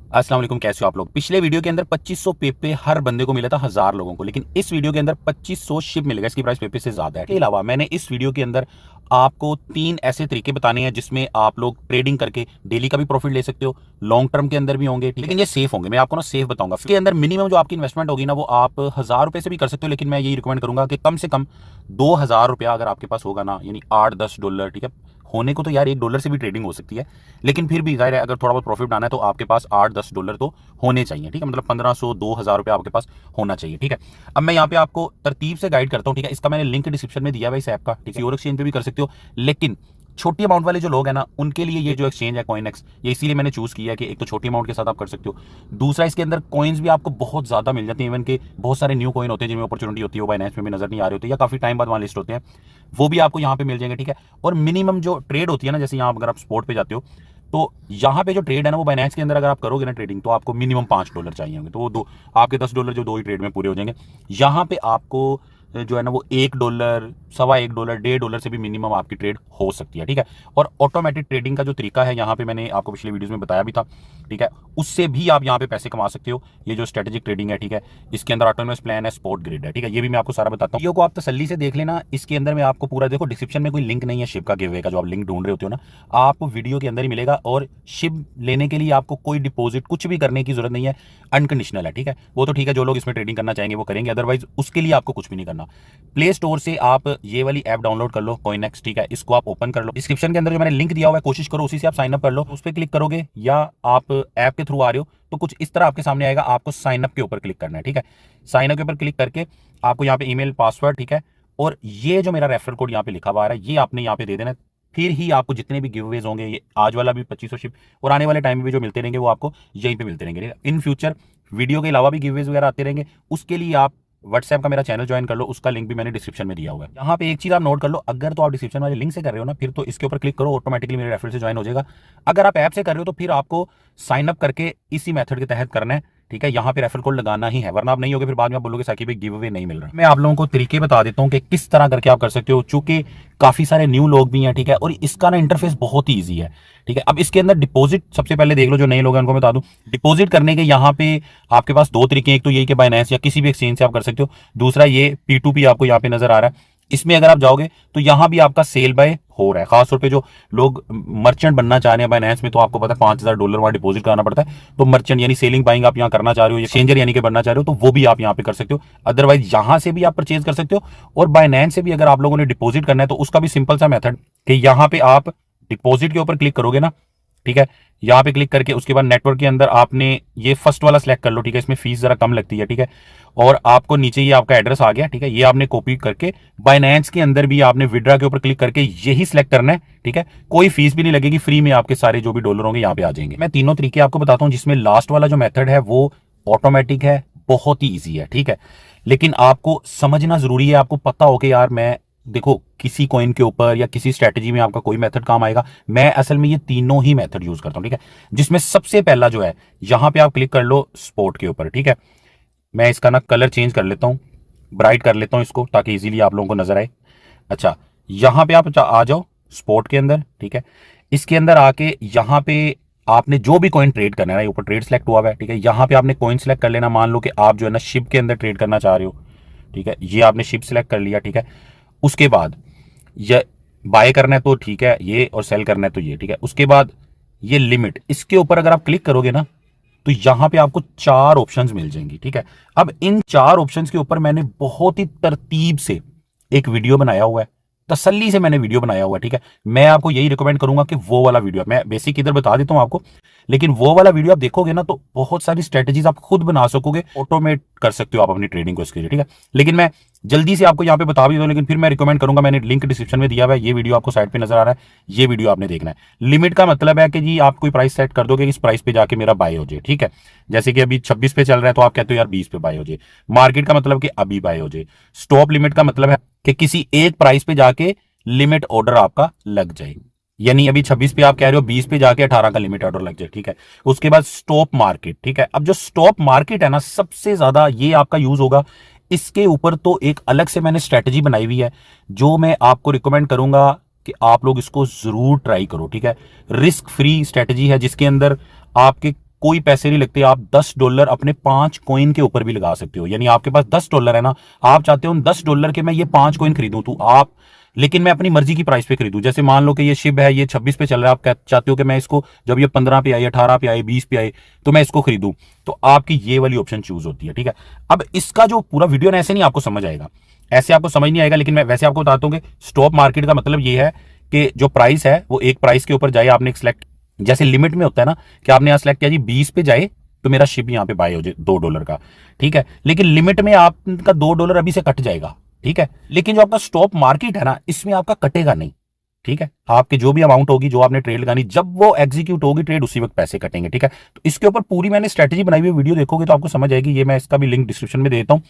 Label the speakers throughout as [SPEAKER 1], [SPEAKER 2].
[SPEAKER 1] अस्सलाम वालेकुम, कैसे हो आप लोग। पिछले वीडियो के अंदर 2500 पेपे हर बंदे को मिला था 1000 लोगों को, लेकिन इस वीडियो के अंदर 2500 शिप मिलेगा। इसकी प्राइस पेपे से ज्यादा है। इसके अलावा मैंने इस वीडियो के अंदर आपको 3 ऐसे तरीके बताने हैं जिसमें आप लोग ट्रेडिंग करके डेली का भी प्रॉफिट ले सकते हो, लॉन्ग टर्म के अंदर भी होंगे, लेकिन ये सेफ होंगे। मैं आपको ना सेफ बताऊंगा। इसके अंदर मिनिमम जो आपकी इन्वेस्टमेंट होगी ना, वो आप 1000 रुपए से भी कर सकते हो, लेकिन मैं यही रिकमेंड करूंगा कि कम से कम 2000 रुपया अगर आपके पास होगा ना, यानी $8-10, ठीक है। होने को तो यार $1 से भी ट्रेडिंग हो सकती है, लेकिन फिर भी जाहिर है अगर थोड़ा बहुत प्रॉफिट बनाना है तो आपके पास $8-10 तो होने चाहिए, ठीक है। मतलब 1500-2000 रुपये आपके पास होना चाहिए, ठीक है। अब मैं यहाँ पे आपको तरतीब से गाइड करता हूँ, ठीक है। इसका मैंने लिंक डिस्क्रिप्शन में दिया है इस ऐप का, ठीक है। और एक्सचेंज पे भी कर सकते हो, लेकिन छोटी अमाउंट वाले जो लोग हैं ना, उनके लिए ये जो एक्सचेंज है कॉइनएक्स, ये इसीलिए मैंने चूज किया है कि एक तो छोटी अमाउंट के साथ आप कर सकते हो, दूसरा इसके अंदर कॉइन्स भी आपको बहुत ज्यादा मिल जाते हैं। इवन के बहुत सारे न्यू कॉइन होते हैं जिनमें अपॉर्चुनिटी होती है, वो बाइनेंस में भी नजर नहीं आ रही होती है या काफी टाइम बाद वहां लिस्ट होते हैं, वो भी आपको यहाँ पे मिल जाएंगे, ठीक है। और मिनिमम जो ट्रेड होती है ना, जैसे यहाँ अगर आप स्पॉट पे जाते हो तो यहाँ पे जो ट्रेड है ना, वो बाइनेंस के अंदर अगर आप करोगे ना ट्रेडिंग, तो आपको मिनिमम $5 चाहिए होंगे, तो वो दो आपके $10 जो दो ही ट्रेड में पूरे हो जाएंगे। यहाँ पे आपको जो है ना वो $1, $1.25, $1.5 से भी मिनिमम आपकी ट्रेड हो सकती है, ठीक है। और ऑटोमेटिक ट्रेडिंग का जो तरीका है यहाँ पे मैंने आपको पिछले वीडियोस में बताया भी था, ठीक है। उससे भी आप यहाँ पे पैसे कमा सकते हो। ये जो स्ट्रेटेजिक ट्रेडिंग है, ठीक है, इसके अंदर ऑटोनमस प्लान है, स्पॉट ग्रिड है, ठीक है। ये भी मैं आपको सारा बताता हूँ। वीडियो को आप तसल्ली से देख लेना। इसके अंदर मैं आपको पूरा, देखो डिस्क्रिप्शन में कोई लिंक नहीं है शिप का गिव अवे का, जो आप लिंक ढूंढ रहे होते हो ना, आपको वीडियो के अंदर ही मिलेगा। और शिप लेने के लिए आपको कोई डिपॉजिट कुछ भी करने की जरूरत नहीं है, अनकंडीशनल है, ठीक है। वो तो ठीक है, जो लोग इसमें ट्रेडिंग करना चाहेंगे वो करेंगे, अदरवाइज उसके लिए आपको कुछ भी नहीं करना। प्ले स्टोर से आप ये वाली ऐप डाउनलोड कर लो, कॉइनएक्स, ठीक है। इसको आप ओपन कर लो। डिस्क्रिप्शन के अंदर जो मैंने लिंक दिया हुआ है, कोशिश करो उसी से आप साइन अप कर लो। उस पर क्लिक करोगे या आप ऐप के थ्रू आ रहे हो तो कुछ इस तरह आपके सामने आएगा। आपको साइन अप के ऊपर क्लिक करना है, ठीक है। साइन अप के ऊपर क्लिक करके आपको यहाँ पे ईमेल, पासवर्ड, ठीक है, और ये जो मेरा रेफरल कोड यहाँ पे लिखा हुआ आ रहा है, ये आपने यहाँ पे दे देना है। फिर ही आपको जितने भी गिव अवेज होंगे, ये आज वाला भी 2500 शिप और आने वाले टाइम में भी जो मिलते रहेंगे, वो आपको यहीं पे मिलते रहेंगे। इन फ्यूचर वीडियो के अलावा भी गिव अवेज वगैरह आते रहेंगे। उसके लिए आप व्हाट्सएप का मेरा चैनल ज्वाइन कर लो, उसका लिंक भी मैंने डिस्क्रिप्शन में दिया हुआ है। यहाँ पे एक चीज आप नोट कर लो, अगर तो आप डिस्क्रिप्शन वाले लिंक से कर रहे हो ना, फिर तो इसके ऊपर क्लिक करो, ऑटोमेटिकली मेरे रेफरल से ज्वाइन हो जाएगा। अगर आप ऐप से कर रहे हो तो फिर आपको साइन अप करके इसी मेथड के तहत करना है, ठीक है। यहाँ पे रेफरल कोड लगाना ही है, वरना आप नहीं होगे फिर बाद में आप बोलोगे साकिब भाई गिव अवे नहीं मिल रहा। मैं आप लोगों को तरीके बता देता हूँ कि किस तरह करके आप कर सकते हो, चूंकि काफी सारे न्यू लोग भी हैं, ठीक है। और इसका ना इंटरफेस बहुत ही ईजी है, ठीक है। अब इसके अंदर डिपॉजिट सबसे पहले देख लो, जो नए लोग हैं उनको बता दूं। डिपॉजिट करने के यहाँ पे आपके पास दो तरीके हैं, एक तो यही कि बाइनेंस या किसी भी एक्सचेंज से आप कर सकते हो, दूसरा ये P2P आपको यहाँ पे नजर आ रहा है। इसमें अगर आप जाओगे तो यहाँ भी आपका सेल बाय हो रहा है, खासतौर पे जो लोग मर्चेंट बनना चाह रहे हैं बाइनेंस में, तो आपको पता है $5000 वहां डिपॉजिट कराना पड़ता है। तो मर्चेंट यानी सेलिंग बाइंग आप यहाँ करना चाह रहे हो, एक्सचेंजर यानी कि बनना चाह रहे हो, तो वो भी आप यहाँ पे कर सकते हो। अदरवाइज यहाँ से भी आप परचेज कर सकते हो, और बाइनेंस से भी अगर आप लोगों ने डिपॉजिट करना है तो उसका भी सिंपल सा मेथड कि यहाँ पे आप डिपॉजिट के ऊपर क्लिक करोगे ना, ठीक है। यहाँ पे क्लिक करके उसके बाद नेटवर्क के अंदर आपने ये फर्स्ट वाला सिलेक्ट कर लो, ठीक है। इसमें फीस जरा कम लगती है, ठीक है। और आपको नीचे ये आपका एड्रेस आ गया, ठीक है। ये आपने कॉपी करके बाइनेंस के अंदर भी आपने विड्रा के ऊपर क्लिक करके यही सिलेक्ट करना है, ठीक है। कोई फीस भी नहीं लगेगी, फ्री में आपके सारे जो भी डॉलर होंगे यहाँ पे आ जाएंगे। मैं तीनों तरीके आपको बताता हूँ, जिसमें लास्ट वाला जो मेथड है वो ऑटोमेटिक है, बहुत ही ईजी है, ठीक है। लेकिन आपको समझना जरूरी है, आपको पता हो कि यार मैं, देखो किसी कॉइन के ऊपर या किसी स्ट्रेटजी में आपका कोई मेथड काम आएगा। मैं असल में ये तीनों ही मेथड यूज करता हूं, ठीक है। जिसमें सबसे पहला जो है, यहां पे आप क्लिक कर लो स्पॉट के ऊपर, ठीक है। मैं इसका ना कलर चेंज कर लेता हूं, ब्राइट कर लेता हूं इसको, ताकि इजीली आप लोगों को नजर आए। अच्छा, यहां पे आप आ जाओ स्पॉट के अंदर, ठीक है। इसके अंदर आके यहां पे आपने जो भी कॉइन ट्रेड करना है ना, ऊपर ट्रेड सेलेक्ट हुआ है, ठीक है। यहां पे आपने कॉइन सेलेक्ट कर लेना। मान लो कि आप जो है ना शिप के अंदर ट्रेड करना चाह रहे हो, ठीक है। ये आपने शिप सेलेक्ट कर लिया, ठीक है। उसके बाद ये बाय करना है तो ठीक है ये, और सेल करना है तो ये, ठीक है। उसके बाद ये लिमिट, इसके ऊपर अगर आप क्लिक करोगे ना तो यहां पे आपको 4 ऑप्शंस मिल जाएंगी, ठीक है। अब इन 4 ऑप्शंस के ऊपर मैंने बहुत ही तरतीब से एक वीडियो बनाया हुआ है, तसल्ली से मैंने वीडियो बनाया हुआ है, ठीक है। मैं आपको यही रिकमेंड करूंगा कि वो वाला वीडियो, मैं बेसिक इधर बता देता हूं आपको, लेकिन वो वाला वीडियो आप देखोगे ना तो बहुत सारी स्ट्रेटजीज आप खुद बना सकोगे, ऑटोमेट कर सकते हो आप अपनी ट्रेडिंग को इसके लिए, ठीक है। लेकिन मैं जल्दी से आपको यहाँ पे बता भी दूं, लेकिन फिर मैं रिकमेंड करूंगा, मैंने लिंक डिस्क्रिप्शन में दिया हुआ है, ये वीडियो आपको साइड पे नजर आ रहा है, ये वीडियो आपने देखना है। लिमिट का मतलब है कि जी आप कोई प्राइस सेट कर दोगे, इस प्राइस पे जाके मेरा बाय हो जाए, ठीक है। जैसे कि अभी 26 पे चल रहा है तो आप कहते हो यार 20 पे बाय हो जाए। मार्केट का मतलब कि अभी बाय हो जाए। स्टॉप लिमिट का मतलब है कि किसी एक प्राइस पे जाके लिमिट ऑर्डर आपका लग जाए, यानी अभी 26 पे आप कह रहे हो, 20 पे जाके 18 का लिमिट ऑर्डर लग जाए, ठीक है। उसके बाद स्टॉप मार्केट, ठीक है। अब जो स्टॉप मार्केट है ना, सबसे ज्यादा ये आपका यूज होगा। इसके ऊपर तो एक अलग से मैंने स्ट्रेटजी बनाई हुई है, जो मैं आपको रिकमेंड करूंगा कि आप लोग इसको जरूर ट्राई करो, ठीक है। रिस्क फ्री स्ट्रेटजी है, जिसके अंदर आपके कोई पैसे नहीं लगते। आप $10 अपने 5 कॉइन के ऊपर भी लगा सकते हो। यानी आपके पास $10 है ना, आप चाहते हो $10 के मैं ये 5 कॉइन खरीदूं, तो आप, लेकिन मैं अपनी मर्जी की प्राइस पे खरीदूं। जैसे मान लो कि ये शिब है, ये 26 पे चल रहा है, आप चाहते हो कि मैं इसको जब ये 15 पे आए, 18 पे आए, 20 पे आए, तो मैं इसको खरीदूं, तो आपकी ये वाली ऑप्शन चूज होती है। ठीक है, अब इसका जो पूरा वीडियो ना ऐसे नहीं आपको समझ आएगा, ऐसे आपको समझ नहीं आएगा, लेकिन मैं वैसे आपको बताता हूँ कि स्टॉक मार्केट का मतलब ये है कि जो प्राइस है वो एक प्राइस के ऊपर जाए। आपने एक सिलेक्ट, जैसे लिमिट में होता है ना कि आपने यहां सेलेक्ट किया जी 20 पे जाए तो मेरा शिप यहाँ पे बाय हो जाए $2 का। ठीक है, लेकिन लिमिट में आपका $2 अभी से कट जाएगा। ठीक है, लेकिन जो आपका स्टॉक मार्केट है ना, इसमें आपका कटेगा नहीं। ठीक है, आपकी जो भी अमाउंट होगी, जो आपने ट्रेड लगानी, जब वो एग्जीक्यूट होगी ट्रेड, उसी वक्त पैसे कटेंगे। ठीक है, तो इसके ऊपर पूरी मैंने स्ट्रेटेजी बनाई हुई, वीडियो देखोगे तो आपको समझ आएगी। ये मैं इसका भी लिंक डिस्क्रिप्शन में देता हूं।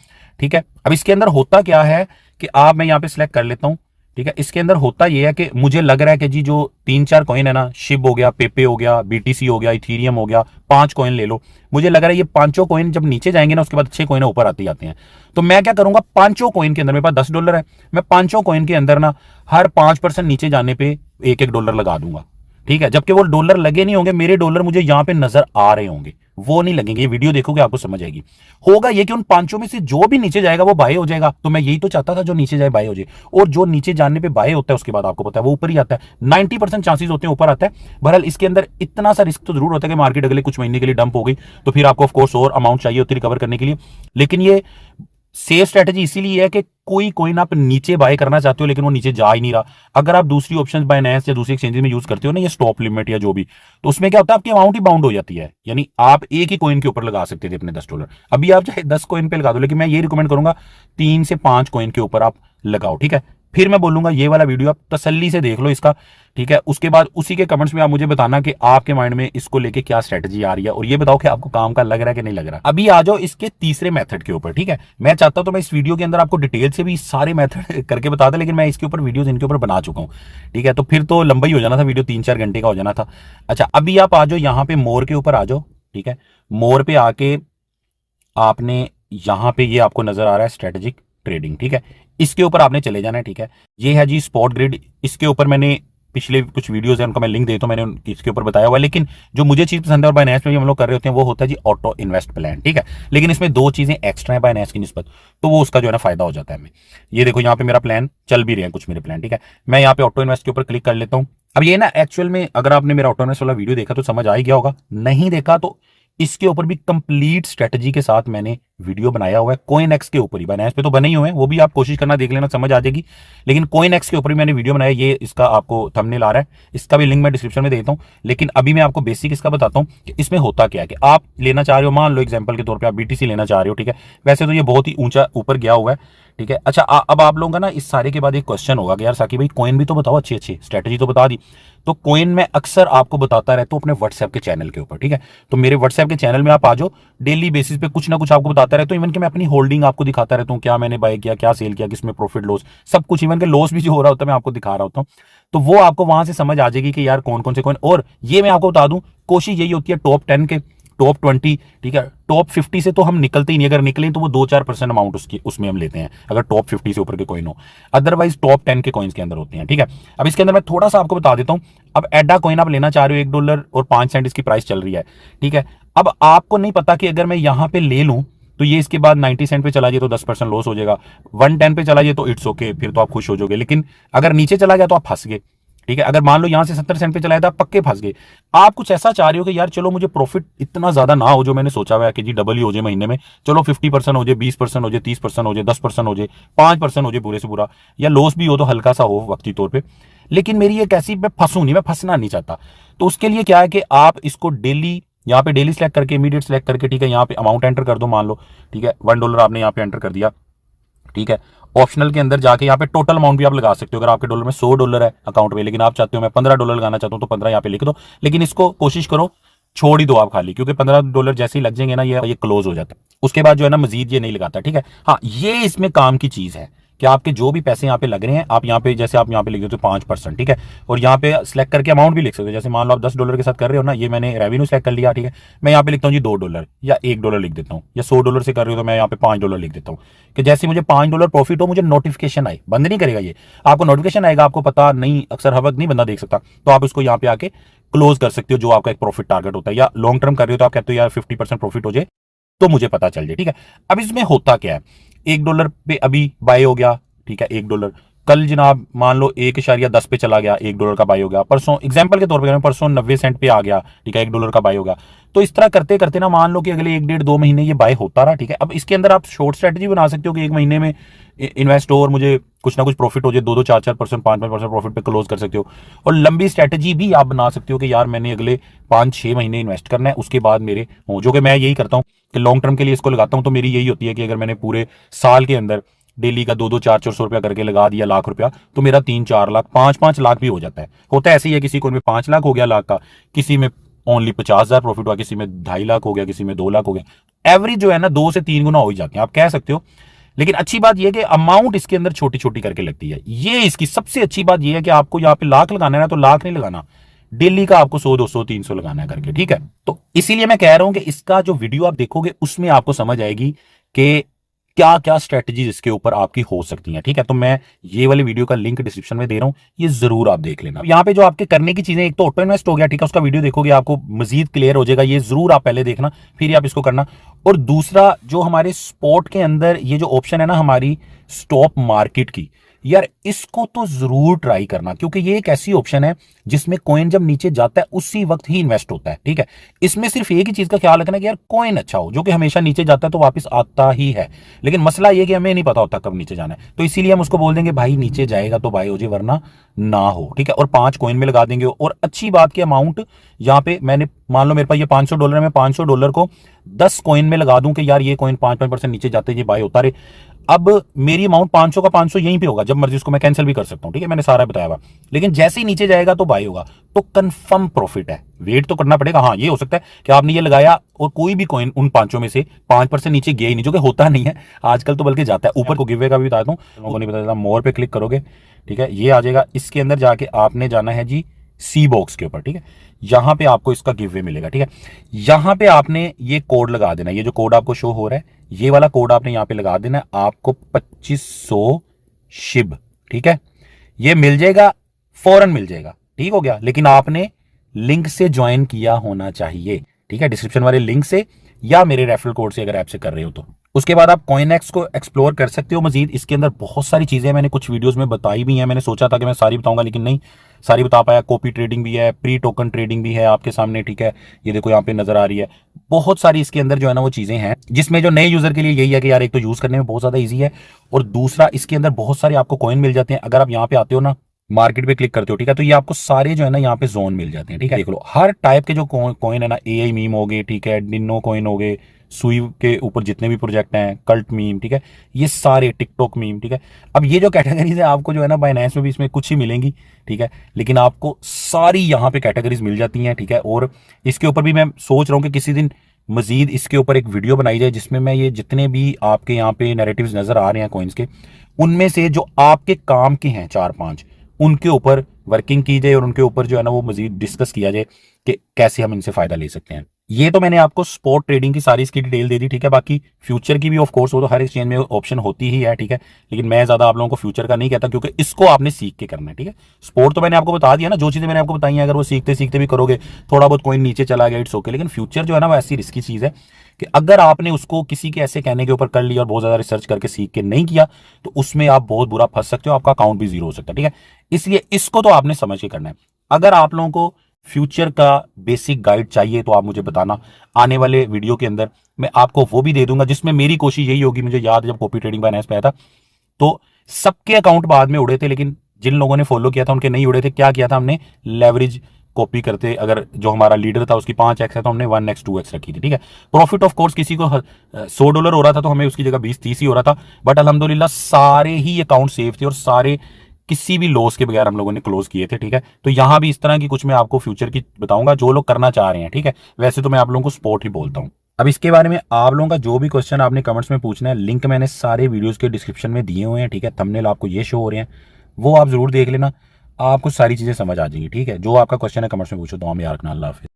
[SPEAKER 1] ठीक है, अब इसके अंदर होता क्या है कि आप, मैं यहाँ पे सिलेक्ट कर लेता हूं। ठीक है, इसके अंदर होता यह है कि मुझे लग रहा है कि जी जो 3-4 कॉइन है ना, शिब हो गया, पेपे हो गया, बीटीसी हो गया, इथीरियम हो गया, 5 कॉइन ले लो। मुझे लग रहा है ये पांचों कॉइन जब नीचे जाएंगे ना, उसके बाद 6 कॉइन ऊपर आते जाते हैं। तो मैं क्या करूंगा, पांचों कॉइन के अंदर, मेरे पास $10 है, मैं पांचों कॉइन के अंदर ना हर 5% नीचे जाने पे $1-1 लगा दूंगा। ठीक है, जबकि वो डॉलर लगे नहीं होंगे, मेरे डॉलर मुझे यहां पे नजर आ रहे होंगे, वो नहीं लगेंगे। ये वीडियो देखोगे आपको समझ आएगी। होगा ये कि उन पांचों में से जो भी नीचे जाएगा वो बाय हो जाएगा। तो मैं यही तो चाहता था, जो नीचे जाए बाय हो जाए, और जो नीचे जाने पे बाय होता है उसके बाद आपको पता है वो ऊपर ही आता है। 90% चांसेस होते हैं ऊपर आता है। बहरहाल इसके अंदर इतना सा रिस्क तो जरूर होता है कि मार्केट अगले कुछ महीने के लिए डंप हो गई, तो फिर आपको ऑफकोर्स और अमाउंट चाहिए होती है रिकवर करने के लिए। लेकिन ये सेफ स्ट्रेटेजी इसीलिए है कि कोई कॉइन आप नीचे बाय करना चाहते हो लेकिन वो नीचे जा ही नहीं रहा। अगर आप दूसरी ऑप्शन बाइनेंस या दूसरी एक्सचेंजेस में यूज करते हो ना, ये स्टॉप लिमिट या जो भी, तो उसमें क्या होता है, आपकी अमाउंट ही बाउंड हो जाती है। यानी आप एक ही कॉइन के ऊपर लगा सकते थे अपने $10। अभी आप चाहे 10 कॉइन पे लगा दो, लेकिन मैं ये रिकमेंड करूंगा 3 से 5 कॉइन के ऊपर आप लगाओ। ठीक है, फिर मैं बोलूंगा ये वाला वीडियो आप तसल्ली से देख लो इसका। ठीक है, उसके बाद उसी के कमेंट्स में आप मुझे बताना कि आपके माइंड में इसको लेके क्या स्ट्रेटजी आ रही है, और ये बताओ कि आपको काम का लग रहा है कि नहीं लग रहा। अभी आ जाओ इसके तीसरे मेथड के ऊपर। ठीक है, मैं चाहता हूं तो मैं इस वीडियो के अंदर आपको डिटेल से भी सारे मेथड करके बता दें, लेकिन मैं इसके ऊपर वीडियोस इनके ऊपर बना चुका हूं। ठीक है, तो फिर तो लंबा ही हो जाना था वीडियो, 3-4 घंटे का हो जाना था। अच्छा, अभी आप आ जाओ यहाँ पे मोर के ऊपर आ जाओ। ठीक है, मोर पे आके आपने यहां पे ये आपको नजर आ रहा है स्ट्रेटेजिक ट्रेडिंग। ठीक है, इसके ऊपर आपने चले जाना है। ठीक है, ये है जी स्पॉट ग्रिड। इसके ऊपर मैंने पिछले कुछ वीडियोस हैं, उनका मैं लिंक देता हूं, मैंने इसके ऊपर बताया हुआ है। लेकिन जो मुझे चीज पसंद है और बाइनेंस में भी हम लोग कर रहे होते हैं, वो होता है जी ऑटो इन्वेस्ट प्लान। ठीक है, लेकिन इसमें 2 चीजें एक्स्ट्रा है बाइनेंस की निस्बत, तो वो उसका जो है ना फायदा हो जाता है हमें। ये देखो यहाँ पे मेरा प्लान चल भी रहे हैं कुछ मेरे प्लान। ठीक है, मैं यहाँ पे ऑटो इन्वेस्ट के ऊपर क्लिक कर लेता हूँ। अब ये ना एक्चुअल में अगर आपने मेरा ऑटो इन्वेस्ट वाला वीडियो देखा तो समझ आ ही गया होगा, नहीं देखा तो इसके ऊपर भी कंप्लीट स्ट्रेटजी के साथ मैंने वीडियो बनाया हुआ है। कॉइन एक्स के ऊपर ही, बाइनेंस पे तो बने ही हुए हैं, वो भी आप कोशिश करना, देख लेना, समझ आ जाएगी। लेकिन कॉइन एक्स के ऊपर भी मैंने वीडियो बनाया, ये इसका आपको थंबनेल आ रहा है, इसका भी लिंक मैं डिस्क्रिप्शन में देता हूं। लेकिन अभी मैं आपको बेसिक इसका बताता हूं कि इसमें होता क्या है। कि आप लेना चाह रहे हो, मान लो एग्जाम्पल के तौर पर आप बीटीसी लेना चाह रहे हो। ठीक है, वैसे तो ये बहुत ही ऊंचा ऊपर गया हुआ है। ठीक है, अच्छा अब आप लोगों का ना इस सारे के बाद एक क्वेश्चन होगा कि यार साकी भाई कॉइन भी तो बताओ, अच्छी अच्छी स्ट्रेटजी तो बता दी। तो कॉइन में अक्सर आपको बताता रहता हूं अपने व्हाट्सएप के चैनल के ऊपर। ठीक है, तो मेरे व्हाट्सएप के चैनल में आप आ जाओ, डेली बेसिस पे कुछ ना कुछ आपको बताता रहता हूं। इवन कि मैं अपनी होल्डिंग आपको दिखाता रहता हूं, क्या मैंने बाय किया, क्या सेल किया, किसमें प्रॉफिट लॉस, सब कुछ। इवन के लॉस भी जो हो रहा होता है मैं आपको दिखा रहा होता हूं, तो वो आपको वहां से समझ आ जाएगी कि यार कौन कौन से कॉइन। और ये मैं आपको बता दूं, कोशिश यही होती है टॉप 10 के, टॉप 20, ठीक है, टॉप 50 से तो हम निकलते ही नहीं। अगर निकलें तो वो 2-4% अमाउंट उसमें हम लेते हैं, अगर टॉप 50 से ऊपर के कॉइन हो। अदरवाइज टॉप 10 के कॉइन्स के अंदर होते हैं। ठीक है, अब इसके अंदर मैं थोड़ा सा आपको बता देता हूं। अब एडा कॉइन आप लेना चाह रहे हो, $1.05 इसकी प्राइस चल रही है। ठीक है, अब आपको नहीं पता कि अगर मैं यहां पर ले लूं तो ये इसके बाद 90 सेंट पे चला जाए तो 10% लॉस हो जाएगा, 110 पे चला जाए तो इट्स ओके, फिर तो आप खुश हो जाओगे। लेकिन अगर नीचे चला गया तो आप फंस गए। ठीक है, अगर मान लो यहां से 70 सेंट पे चलाया था, पक्के फंस गए। आप कुछ ऐसा चाह रहे हो कि यार चलो मुझे प्रॉफिट इतना ज्यादा ना हो जो मैंने सोचा हुआ है कि जी डबल ही हो जाए महीने में, चलो 50% हो जाए, 20% हो जाए, 30% हो जाए, 10% हो जाए, 5% हो जाए पूरे से पूरा, या लॉस भी हो तो हल्का सा हो वक्ती तौर पर। लेकिन मेरी एक ऐसी, मैं फंसू नहीं, मैं फंसना नहीं चाहता। तो उसके लिए क्या है कि आप इसको डेली, यहाँ पे डेली सेलेक्ट करके, इमीडिएट सेलेक्ट करके, ठीक है, यहाँ पे अमाउंट एंटर कर दो, मान लो। ठीक है, $1 आपने यहाँ पे एंटर कर दिया। ठीक है, ऑप्शनल के अंदर जाके यहाँ पे टोटल अमाउंट भी आप लगा सकते हो। अगर आपके डॉलर में $100 है अकाउंट में, लेकिन आप चाहते हो मैं $15 लगाना चाहता हूं, तो 15 यहाँ पे लिख दो। लेकिन इसको कोशिश करो छोड़ ही दो आप खाली, क्योंकि $15 जैसे ही लग जाएंगे ना, ये क्लोज हो जाता है। उसके बाद जो है ना मजीद ये नहीं लगाता। ठीक है, हाँ, ये इसमें काम की चीज है कि आपके जो भी पैसे यहाँ पे लग रहे हैं, आप यहाँ पे जैसे आप यहाँ पे लिख देते हो 5%, ठीक है, और यहाँ पे सिलेक्ट करके अमाउंट भी लिख सकते हो। जैसे मान लो आप $10 के साथ कर रहे हो ना, ये मैंने रेवेन्यू सिलेक्ट कर लिया, ठीक है, मैं यहाँ पे लिखता हूँ जी $2 या $1 लिख देता हूँ, या $100 से कर रहे हो तो मैं यहाँ पे $5 लिख देता हूँ, कि जैसे मुझे $5 प्रॉफिट हो मुझे नोटिफिकेशन आए, बंद नहीं करेगा ये, आपको नोटिफिकेशन आएगा, आपको पता नहीं, अक्सर हर वक्त नहीं बंदा देख सकता, तो आप इसको यहाँ पे आके क्लोज कर सकते हो, जो आपका एक प्रॉफिट टारगेट होता है, या लॉन्ग टर्म कर रहे हो तो आप कहते हो यार 50% प्रॉफिट हो जाए तो मुझे पता चल जाए, ठीक है। अब इसमें होता क्या है, $1 पे अभी बाय हो गया, ठीक है, $1, कल जनाब मान लो 1.10 पे चला गया, $1 का बाय हो गया, परसों एग्जांपल के तौर पे परसों 90 सेंट पे आ गया, ठीक है, $1 का बाय हो गया। तो इस तरह करते करते ना मान लो कि अगले 1 डेढ़ 2 महीने ये बाय होता रहा, ठीक है। अब इसके अंदर आप शॉर्ट स्ट्रेटजी बना सकते हो कि 1 महीने में इन्वेस्ट हो और मुझे कुछ ना कुछ प्रॉफिट हो जाए, 2-4% 5% प्रॉफिट पे क्लोज कर सकते हो। और लंबी स्ट्रेटजी भी आप बना सकते हो कि यार मैंने अगले 5-6 महीने इन्वेस्ट करना है, उसके बाद मेरे हो, जो कि मैं यही करता हूँ कि लॉन्ग टर्म के लिए इसको लगाता हूँ। तो मेरी यही होती है कि अगर मैंने पूरे साल के अंदर डेली का 2-400 रुपया करके लगा दिया, ₹1,00,000, तो मेरा 3-4 लाख 5-5 लाख भी हो जाता है। होता है ऐसे ही है, किसी को 5 लाख हो गया लाख का, किसी में ओनली 50,000 प्रॉफिट हुआ, किसी में 2.5 लाख हो गया, किसी में 2 लाख हो गया। एवरेज जो है ना 2 से 3 गुना हो ही जाते हैं, आप कह सकते हो। लेकिन अच्छी बात यह कि अमाउंट इसके अंदर छोटी छोटी करके लगती है। ये इसकी सबसे अच्छी बात यह है कि आपको यहाँ पे लाख लगाना है ना, तो लाख नहीं लगाना, डेली का आपको 100-200-300 लगाना है करके, ठीक है। तो इसीलिए मैं कह रहा हूं कि इसका जो वीडियो आप देखोगे उसमें आपको समझ आएगी कि क्या क्या स्ट्रेटजीज इसके ऊपर आपकी हो सकती हैं, ठीक है। तो मैं ये वाली वीडियो का लिंक डिस्क्रिप्शन में दे रहा हूं, ये जरूर आप देख लेना। यहाँ पे जो आपके करने की चीजें, एक तो ऑटो इन्वेस्ट हो गया, ठीक है, उसका वीडियो देखोगे आपको मजीद क्लियर हो जाएगा, ये जरूर आप पहले देखना फिर आप इसको करना। और दूसरा जो हमारे स्पॉट के अंदर ये जो ऑप्शन है ना हमारी स्टॉक मार्केट की, यार इसको तो जरूर ट्राई करना, क्योंकि ये एक ऐसी ऑप्शन है जिसमें कॉइन जब नीचे जाता है उसी वक्त ही इन्वेस्ट होता है, ठीक है। इसमें सिर्फ एक ही चीज का ख्याल रखना कि यार कॉइन अच्छा हो, जो कि हमेशा नीचे जाता है तो वापस आता ही है। लेकिन मसला ये कि हमें नहीं पता होता कब नीचे जाना है, तो इसीलिए हम उसको बोल देंगे भाई नीचे जाएगा तो बाय हो जाए, वरना ना हो, ठीक है। और 5 कॉइन में लगा देंगे। और अच्छी बात की अमाउंट यहाँ पे मैंने मान लो मेरे पास ये $500 है, मैं $500 को 10 कॉइन में लगा दूं कि यार ये कॉइन 5% नीचे जाते ये बाय होता रहे। अब मेरी अमाउंट 500 का 500 यहीं पे होगा, जब मर्जी उसको मैं कैंसिल भी कर सकता हूं, ठीक है, मैंने सारा बताया हुआ। लेकिन जैसे ही नीचे जाएगा तो बाय होगा, तो कंफर्म प्रॉफिट है। वेट तो करना पड़ेगा, हाँ ये हो सकता है कि आपने ये लगाया और कोई भी कॉइन उन 500 में से 5% नीचे गया ही नहीं, जो कि होता नहीं है आजकल, तो बल्कि जाता है ऊपर। को गिवे का भी बता दूं, लोगों को नहीं पता, मोर पे क्लिक करोगे, ठीक है, ये आ जाएगा। इसके अंदर जाके आपने जाना है जी सी बॉक्स के ऊपर, ठीक है, यहां पे आपको इसका गिव वे मिलेगा, ठीक है। यहां पे आपने ये कोड लगा देना, ये जो कोड आपको शो हो रहा है ये वाला कोड आपने यहां पे लगा देना है, आपको 2500 शिब, ठीक है, ये मिल जाएगा, फौरन मिल जाएगा, ठीक हो गया। लेकिन आपने लिंक से ज्वाइन किया होना चाहिए, ठीक है, डिस्क्रिप्शन वाले लिंक से या मेरे रेफरल कोड से अगर ऐप से कर रहे हो तो। उसके बाद आप कॉइनएक्स को एक्सप्लोर कर सकते हो मजीद। इसके अंदर बहुत सारी चीजें मैंने कुछ वीडियोस में बताई भी हैं, मैंने सोचा था कि मैं सारी बताऊंगा लेकिन नहीं सारी बता पाया। कॉपी ट्रेडिंग भी है, प्री टोकन ट्रेडिंग भी है आपके सामने, ठीक है, ये देखो यहाँ पे नजर आ रही है। बहुत सारी इसके अंदर जो है ना वो चीजें हैं, जिसमें जो नए यूजर के लिए यही है कि यार एक तो यूज करने में बहुत ज्यादा ईजी है, और दूसरा इसके अंदर बहुत सारे आपको कॉइन मिल जाते हैं। अगर आप यहाँ पे आते हो ना, मार्केट पे क्लिक करते हो, ठीक है, तो ये आपको सारे जो है ना यहाँ पे जोन मिल जाते हैं, ठीक है। देख लो हर टाइप के जो कॉइन है ना, एआई मीम हो गए, ठीक है, डिनो कॉइन हो गए, सुई के ऊपर जितने भी प्रोजेक्ट हैं, कल्ट मीम, ठीक है, ये सारे टिकटॉक मीम, ठीक है। अब ये जो कैटेगरीज है आपको जो है ना बाइनेंस में भी इसमें कुछ ही मिलेंगी, ठीक है, लेकिन आपको सारी यहाँ पे कैटेगरीज मिल जाती हैं, ठीक है। और इसके ऊपर भी मैं सोच रहा हूँ कि किसी दिन मजीद इसके ऊपर एक वीडियो बनाई जाए, जिसमें मैं ये जितने भी आपके यहाँ पे नैरेटिव्स नजर आ रहे हैं कॉइन्स के, उनमें से जो आपके काम के हैं 4-5, उनके ऊपर वर्किंग की जाए और उनके ऊपर जो है ना वो मजीद डिस्कस किया जाए कि कैसे हम इनसे फायदा ले सकते हैं। ये तो मैंने आपको स्पॉट ट्रेडिंग की सारी इसकी डिटेल दे दी, ठीक है। बाकी फ्यूचर की भी ऑफ कोर्स वो तो हर एक्सचेंज में ऑप्शन होती ही है, ठीक है, लेकिन मैं ज्यादा आप लोगों को फ्यूचर का नहीं कहता, क्योंकि इसको आपने सीख के करना है, ठीक है। स्पॉट तो मैंने आपको बता दिया ना, जो चीजें मैंने आपको बताई हैं, अगर वो सीखते सीखते भी करोगे, थोड़ा बहुत कॉइन नीचे चला गया, इट्स ओके। लेकिन फ्यूचर जो है ना वो ऐसी रिस्की चीज है कि अगर आपने उसको किसी के ऐसे कहने के ऊपर कर लिया और बहुत ज्यादा रिसर्च करके सीख के नहीं किया, तो उसमें आप बहुत बुरा फंस सकते हो, आपका अकाउंट भी जीरो हो सकता है, ठीक है। इसलिए इसको तो आपने समझ के करना है। अगर आप लोगों को फ्यूचर का बेसिक गाइड चाहिए तो आप मुझे बताना, आने वाले वीडियो के अंदर मैं आपको वो भी दे दूंगा, जिसमें मेरी कोशिश यही होगी। मुझे याद है जब कॉपी ट्रेडिंग बाइनेंस पे आया था तो सबके अकाउंट बाद में उड़े थे, लेकिन जिन लोगों ने फॉलो किया था उनके नहीं उड़े थे। क्या किया था हमने, लेवरेज कॉपी करते, अगर जो हमारा लीडर था उसकी 5x है तो हमने 1x 2x रखी थी, ठीक है। प्रॉफिट ऑफ कोर्स किसी को $100 हो रहा था तो हमें उसकी जगह 20-30 ही हो रहा था, बट अल्हम्दुलिल्लाह सारे ही अकाउंट सेफ थे और सारे किसी भी लॉस के बगैर हम लोगों ने क्लोज किए थे, ठीक है। तो यहां भी इस तरह की कुछ मैं आपको फ्यूचर की बताऊंगा जो लोग करना चाह रहे हैं, ठीक है। वैसे तो मैं आप लोगों को स्पोर्ट ही बोलता हूं। अब इसके बारे में आप लोगों का जो भी क्वेश्चन आपने कमेंट्स में पूछना है, लिंक मैंने सारे वीडियोस के डिस्क्रिप्शन में दिए हुए हैं, ठीक है। थंबनेल आपको ये शो हो रहे हैं, वो आप जरूर देख लेना, आपको सारी चीजें समझ आ जाएंगी, ठीक है। जो आपका क्वेश्चन है कमेंट्स में पूछो। दुआ में याद रखना। अल्लाह हाफिज़।